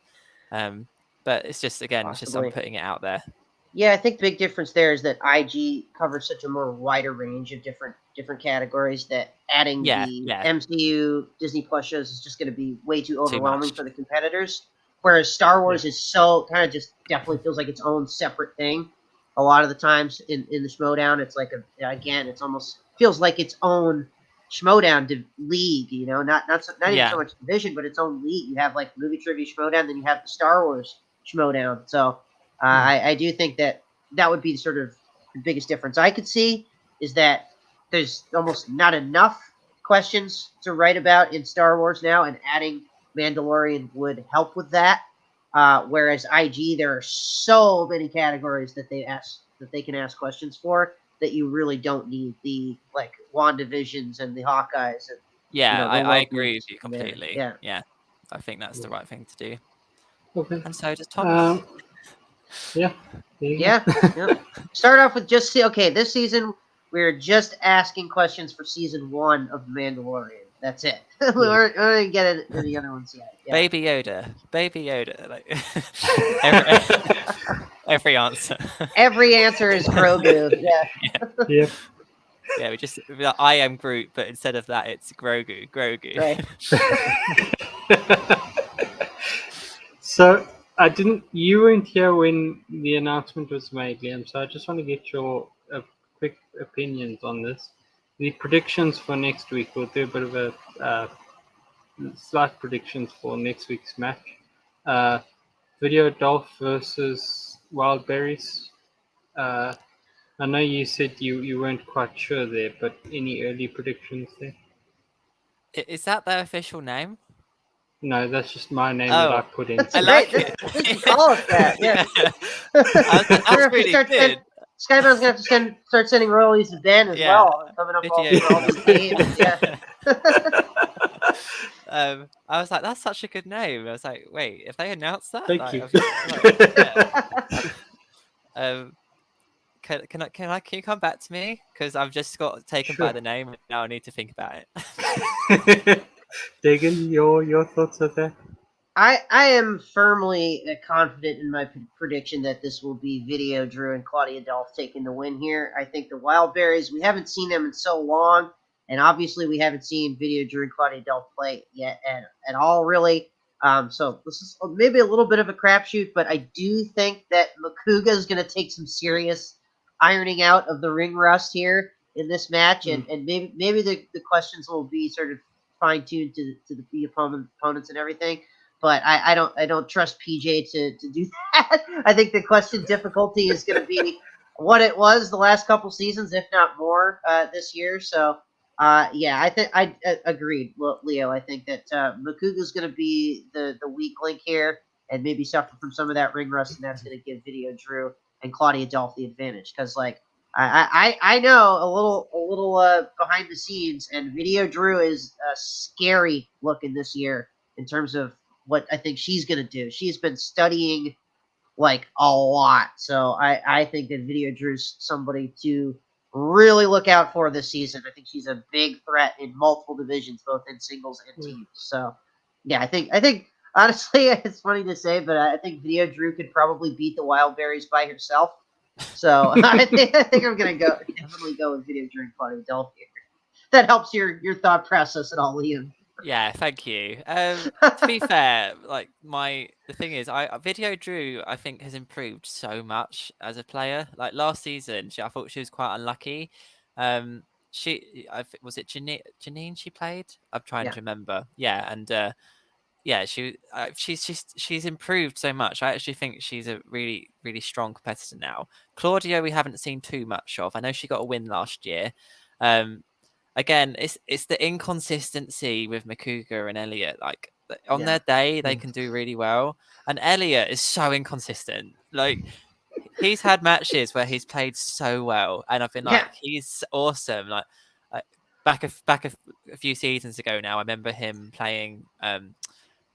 But it's just I'm putting it out there. Yeah, I think the big difference there is that IG covers such a more wider range of different categories that adding Yeah, the yeah, MCU Disney Plus shows is just going to be way too too overwhelming much. for the competitors. Whereas Star Wars Yeah. is so kind of just definitely feels like its own separate thing. A lot of the times in the Schmoedown, it's like again, it's almost feels like its own Schmoedown league. You know, not even so Yeah, much division, but its own league. You have like movie trivia Schmoedown, then you have the Star Wars Schmoedown. So I do think that would be sort of the biggest difference I could see is that there's almost not enough questions to write about in Star Wars now, and adding Mandalorian would help with that. Whereas IG, there are so many categories that they can ask questions for that you really don't need the like WandaVisions and the Hawkeyes and yeah, the I agree with Loki's you in there. completely. Yeah. Yeah, I think that's the Yeah. right thing to do. Okay. And so does Thomas. Yeah. There you Yeah, go. yeah. Start off with just okay. This season we're just asking questions for season 1 of The Mandalorian. That's it. we Yeah. aren't getting any other ones yet. Yeah. Baby Yoda, like every, every answer. Every answer is Grogu. Yeah. Yeah. Yeah, we like, I am Groot, but instead of that, it's Grogu. Right. So you weren't here when the announcement was made, Liam. So I just want to get your quick opinions on this. The predictions for next week. We'll do a bit of a slight predictions for next week's match. Video Dolph versus Wild Berries. I know you said you weren't quite sure there, but any early predictions there? Is that their official name? No, that's just my name that I Oh, put in. That's I a So. great. like it. They should call us that. Yeah. That's We're gonna have to really start good. Skybound's gonna have to start sending royalties to Ben as Yeah, well, coming up video. for all these games. Yeah. I was like, that's such a good name. I was like, wait, if they announced that, Thank like, you. yeah. Can you come back to me? Because I've just got taken by Sure. the name and now I need to think about it. Dagan, your thoughts of that? I am firmly confident in my prediction that this will be Video Drew and Claudia Dolph taking the win here. I think the Wildberries, we haven't seen them in so long, and obviously we haven't seen Video Drew and Claudia Dolph play yet at all, really. So this is maybe a little bit of a crapshoot, but I do think that Makuga is going to take some serious ironing out of the ring rust here in this match, and maybe the questions will be sort of fine tuned to the opponents and everything. But I don't trust PJ to do that. I think the question difficulty is going to be what it was the last couple seasons, if not more, this year. So yeah, I think I agreed, Leo. I think that Makuga is going to be the weak link here, and maybe suffer from some of that ring rust, and that's going to give Video Drew and Claudia Dolph the advantage. Because like I know a little behind the scenes, and Video Drew is scary looking this year in terms of what I think she's going to do. She's been studying like a lot. So I think that Video Drew's somebody to really look out for this season. I think she's a big threat in multiple divisions, both in singles and teams. So yeah, I think honestly, it's funny to say, but I think Video Drew could probably beat the Wildberries by herself. So I think I'm gonna definitely go with Video Drew and Claudia Delphi here. That helps your thought process at all, Liam. Yeah, thank you. To be fair, like the thing is, Video Drew I think has improved so much as a player. Like last season, I thought she was quite unlucky. Was it Janine she played? I'm trying to remember. Yeah, and yeah, she's improved so much. I actually think she's a really really strong competitor now. Claudia, we haven't seen too much of. I know she got a win last year. Again, it's the inconsistency with Makuga and Elliot. Like on their day, they can do really well, and Elliot is so inconsistent. Like he's had matches where he's played so well, and I've been like, he's awesome. Like back a few seasons ago now, I remember him playing.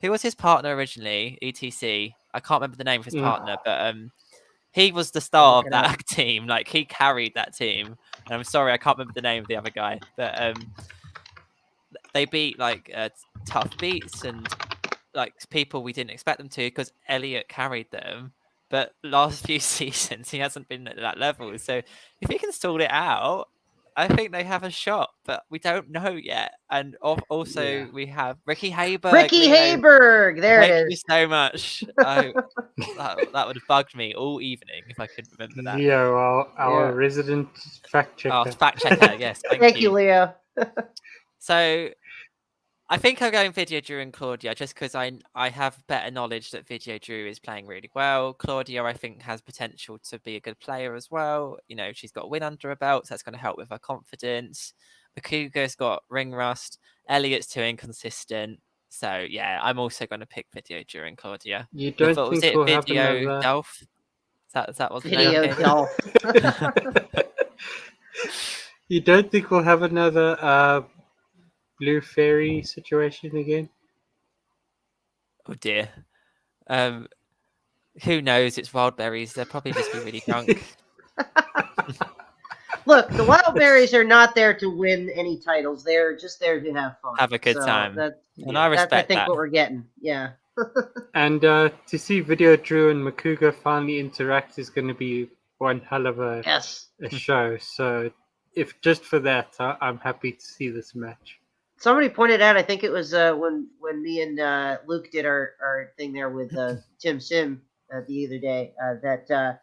Who was his partner originally? ETC. I can't remember the name of his partner, but he was the star of that team. Like he carried that team. And I'm sorry, I can't remember the name of the other guy, but they beat like tough beats and like people we didn't expect them to because Elliot carried them. but last few seasons he hasn't been at that level. So if he can stall it out, I think they have a shot, but we don't know yet. And also we have Ricky Hayberg. Ricky Hayberg, there it Thank you is. so much. That would have bugged me all evening if I could remember that. Leo, our resident fact checker. Oh, fact checker, yes. Thank you, Leo. So I think I'm going Video Drew and Claudia just because I have better knowledge that Video Drew is playing really well. Claudia, I think, has potential to be a good player as well. You know, she's got a win under her belt, so that's going to help with her confidence. Makuga's got ring rust. Elliot's too inconsistent. So yeah, I'm also going to pick Video Drew and Claudia. You don't Was think it we'll have Video another... Dolph? That was Video Dolph. You don't think we'll have another Blue Fairy situation again? Oh dear. Who knows? It's wild berries. They'll probably just be really drunk. Look, the Wild Berries are not there to win any titles. They're just there to have fun. Have a good time. And I respect that's, I think, that. what we're getting. Yeah. And to see Video Drew and Makuga finally interact is going to be one hell of a show. So, if just for that, I'm happy to see this match. Somebody pointed out, I think it was when me and Luke did our thing there with Tim Sim the other day, that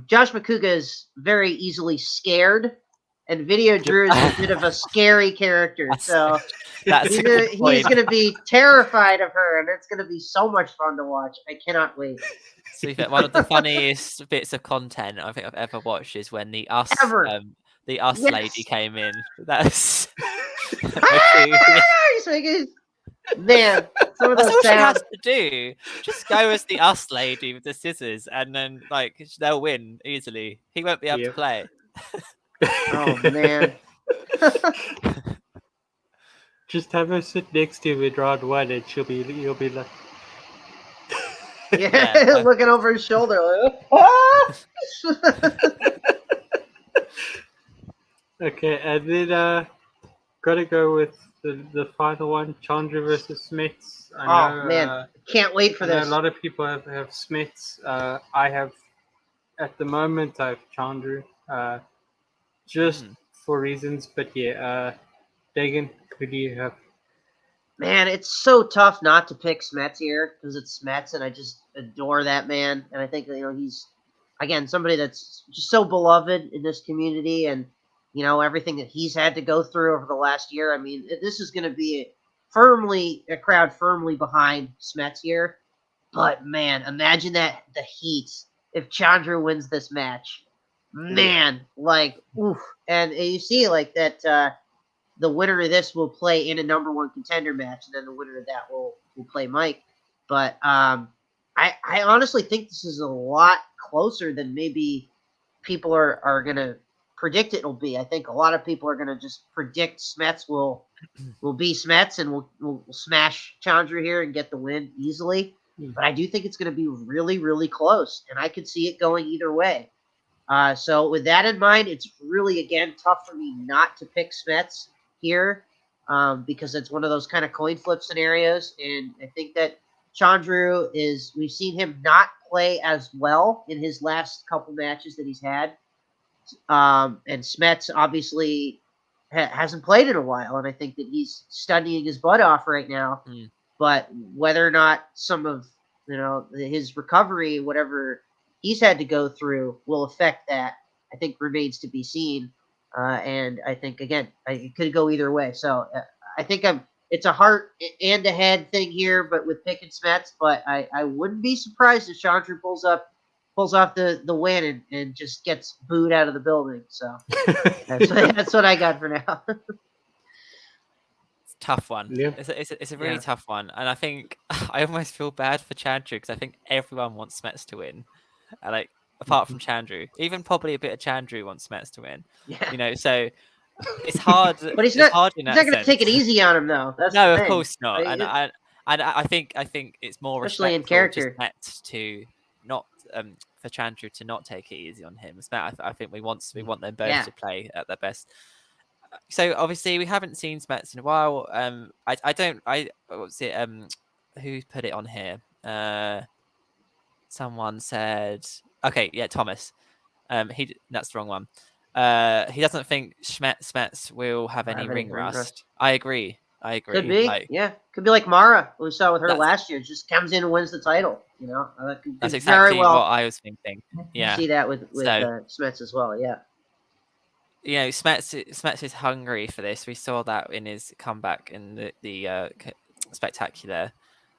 Josh Makuga is very easily scared, and Video Drew is a bit of a scary character. So he's going to be terrified of her, and it's going to be so much fun to watch. I cannot wait. So one of the funniest bits of content I think I've ever watched is when the Us lady came in. That's man. Some of those that's all sounds. she has to do. Just go as the Us lady with the scissors, and then they'll win easily. He won't be able to play. Oh man. Just have her sit next to you in round one, and you'll be like, looking over his shoulder. Like, okay, and then gotta go with the final one, Chandra versus Smets. Oh man, can't wait for this. A lot of people have Smets. I have, at the moment, I have Chandra, just for reasons. But yeah, Dagan, who do you have? Man, it's so tough not to pick Smets here because it's Smets, and I just adore that man. And I think he's again somebody that's just so beloved in this community, and everything that he's had to go through over the last year. I mean, this is going to be a crowd firmly behind Smets here. But man, imagine the heat if Chandra wins this match. Man, oof. And you see that the winner of this will play in a number one contender match, and then the winner of that will play Mike. But I honestly think this is a lot closer than maybe people are going to predict it'll be. I think a lot of people are going to just predict Smets will be Smets and will smash Chandra here and get the win easily. But I do think it's going to be really, really close, and I could see it going either way. So with that in mind, it's really, again, tough for me not to pick Smets here because it's one of those kind of coin flip scenarios. And I think that Chandra we've seen him not play as well in his last couple matches that he's had. And Smets obviously hasn't played in a while, and I think that he's studying his butt off right now. But whether or not some of his recovery, whatever he's had to go through, will affect that, I think remains to be seen. And I think again, it could go either way. So I think it's a heart and a head thing here, but with picking Smets. But I wouldn't be surprised if Chandra pulls off the win and just gets booed out of the building. So that's what I got for now. It's a tough one. Yeah. It's a really tough one, and I think I almost feel bad for Chandra because I think everyone wants Smets to win, apart from Chandra. Even probably a bit of Chandra wants Smets to win. Yeah. So it's hard. But he's not going to take it easy on him though. That's no, the of thing. course not. And I think it's more especially in respectful character to Smets to not for Chandra to not take it easy on him. I think we want them both to play at their best. So obviously we haven't seen Smets in a while. What was it? Who put it on here? someone said, okay, yeah, Thomas. That's the wrong one. He doesn't think Smets will have any ring rust. I agree. Could be, Like, yeah. Could be like Mara, who we saw with her That's- last year. Just comes in and wins the title. Could that's very exactly well what I was thinking. Yeah. see that with So, Smets as well. Yeah. Smets is hungry for this. We saw that in his comeback in the spectacular.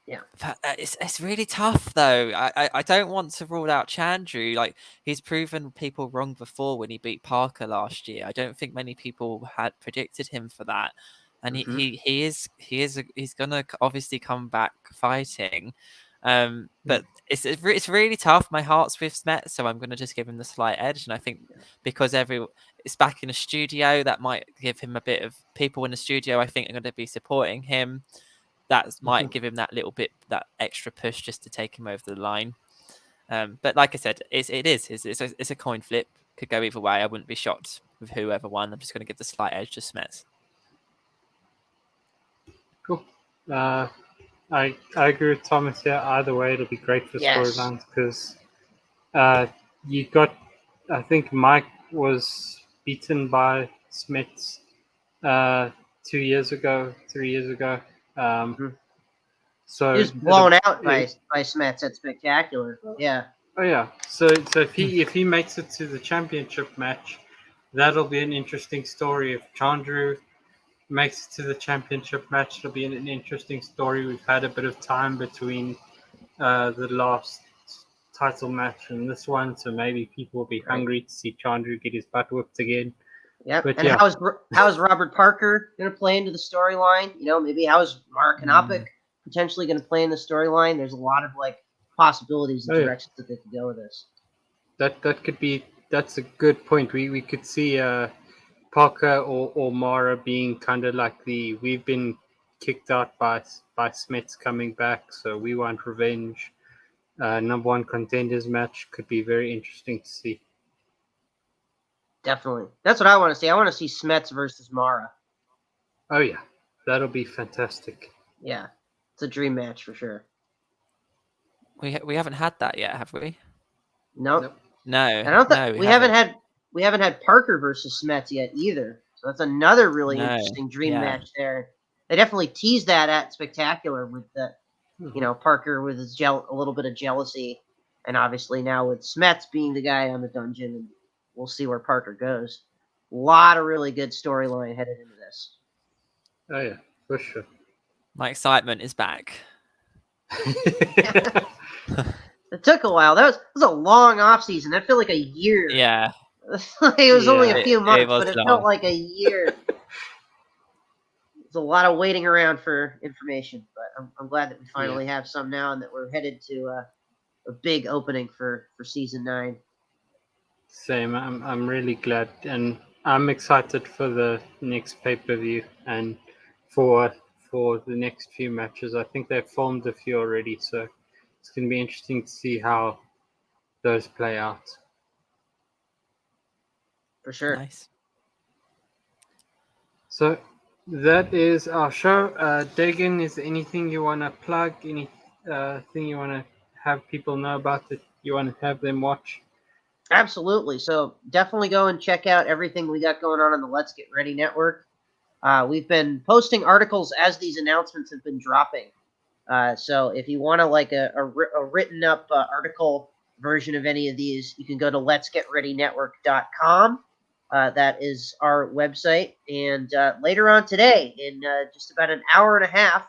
Yeah. But it's really tough though. I don't want to rule out Chandru. Like, he's proven people wrong before when he beat Parker last year. I don't think many people had predicted him for that, and he's gonna obviously come back fighting. But it's really tough. My heart's with Smet, so I'm gonna just give him the slight edge, and I think because it's back in the studio, that might give him a bit of people in the studio. I think are going to be supporting him. That might give him that little bit, that extra push just to take him over the line. But like I said, it's a coin flip. Could go either way. I wouldn't be shocked with whoever won. I'm just going to give the slight edge to Smets. Cool. I agree with Thomas here. Either way, it'll be great for storylines because you got. I think Mike was beaten by Smets 2 years ago, 3 years ago. So he was blown out by Smets at Spectacular. Yeah. Oh yeah. So if he makes it to the championship match, that'll be an interesting story. If Chandru makes it to the championship match, it'll be an interesting story. We've had a bit of time between the last title match and this one, so maybe people will be hungry to see Chandru get his butt whipped again. Yep. But and how is Robert Parker going to play into the storyline? Maybe how is Mark Knopik potentially going to play in the storyline? There's a lot of possibilities and directions that they could go with this. That's a good point. We could see Parker or Mara being kind of like we've been kicked out by Smets coming back, so we want revenge. Number one contenders match could be very interesting to see. Definitely. That's what I want to see. I want to see Smets versus Mara. Oh yeah, that'll be fantastic. Yeah, it's a dream match for sure. We haven't had that yet, have we? Nope. No. I don't think we haven't had Parker versus Smets yet either. So that's another really interesting dream match there. They definitely teased that at Spectacular with the, Parker with his a little bit of jealousy, and obviously now with Smets being the guy on the dungeon, and we'll see where Parker goes. A lot of really good storyline headed into this. Oh yeah, for sure. My excitement is back. It took a while. That was a long off season. That felt like a year. Yeah. It was only a few months, but it long. felt like a year. There's a lot of waiting around for information, but I'm glad that we finally have some now, and that we're headed to a big opening for season 9. Same. I'm really glad, and I'm excited for the next pay-per-view and for the next few matches. I think they've filmed a few already, so it's going to be interesting to see how those play out. For sure. Nice. So that is our show. Dagan, is there anything you want to plug? Anything you want to have people know about that you want to have them watch? Absolutely. So definitely go and check out everything we got going on the Let's Get Ready Network. We've been posting articles as these announcements have been dropping. So if you want a written up article version of any of these, you can go to letsgetreadynetwork.com. That is our website. And later on today, in just about an hour and a half,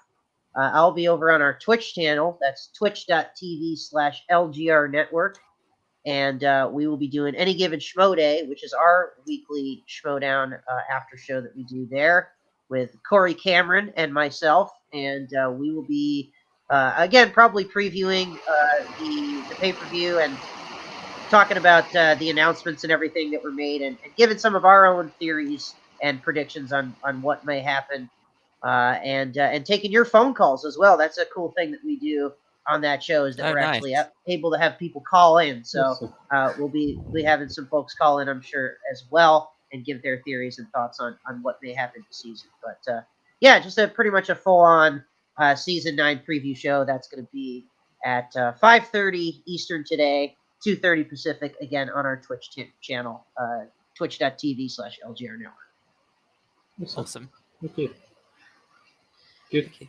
I'll be over on our Twitch channel. That's twitch.tv/LGR Network. And we will be doing Any Given Schmoe Day, which is our weekly Schmoedown after show that we do there with Corey Cameron and myself. And we will be, again, probably previewing the pay-per-view and talking about the announcements and everything that were made, and giving some of our own theories and predictions on what may happen, and taking your phone calls as well. That's a cool thing that we do on that show, is that we're actually able to have people call in. So we'll be having some folks call in, I'm sure, as well, and give their theories and thoughts on what may happen this season. But yeah, just pretty much a full-on season 9 preview show. That's going to be at 5:30 Eastern today, 2:30 Pacific, again on our Twitch channel, twitch.tv/LGR Network. Awesome. Thank you. Good. Thank you.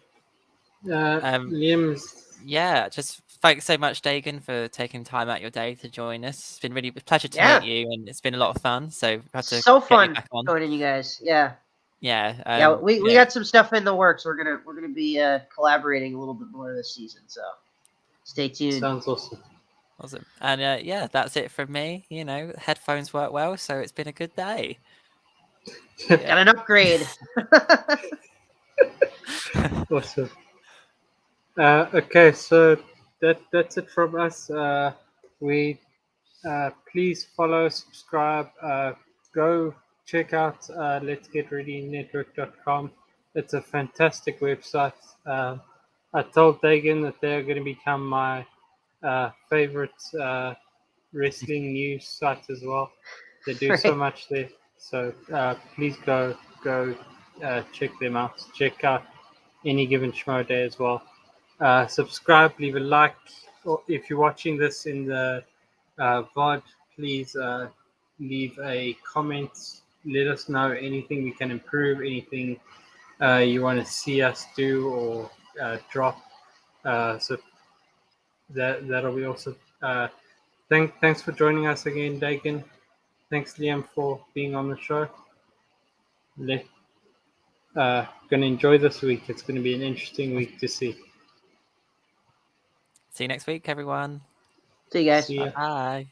Liam, Yeah, just thanks so much, Dagan, for taking time out your day to join us. It's been really a pleasure to Yeah. meet you, and it's been a lot of fun. So we had to So get you fun back on. joining you guys. Yeah. Yeah, Yeah, we got some stuff in the works. We're gonna be collaborating a little bit more this season, so stay tuned. sounds awesome. Awesome. And yeah, that's it from me. You know, headphones work well, so it's been a good day. Got an upgrade. Awesome. Okay, so that's it from us. We please follow, subscribe, go check out letsgetreadynetwork.com. It's a fantastic website. I told Dagan that they're going to become my favorite wrestling news site as well. They do so Right. much there. So please go check them out. Check out Any Given Schmoe Day as well. Subscribe, leave a like. Or if you're watching this in the VOD, please leave a comment. Let us know anything we can improve, anything you want to see us do or drop. So that'll be awesome. Thanks for joining us again, Dagan. Thanks, Liam, for being on the show. Gonna enjoy this week. It's going to be an interesting week to see. See you next week, everyone. See you guys. See ya. Bye.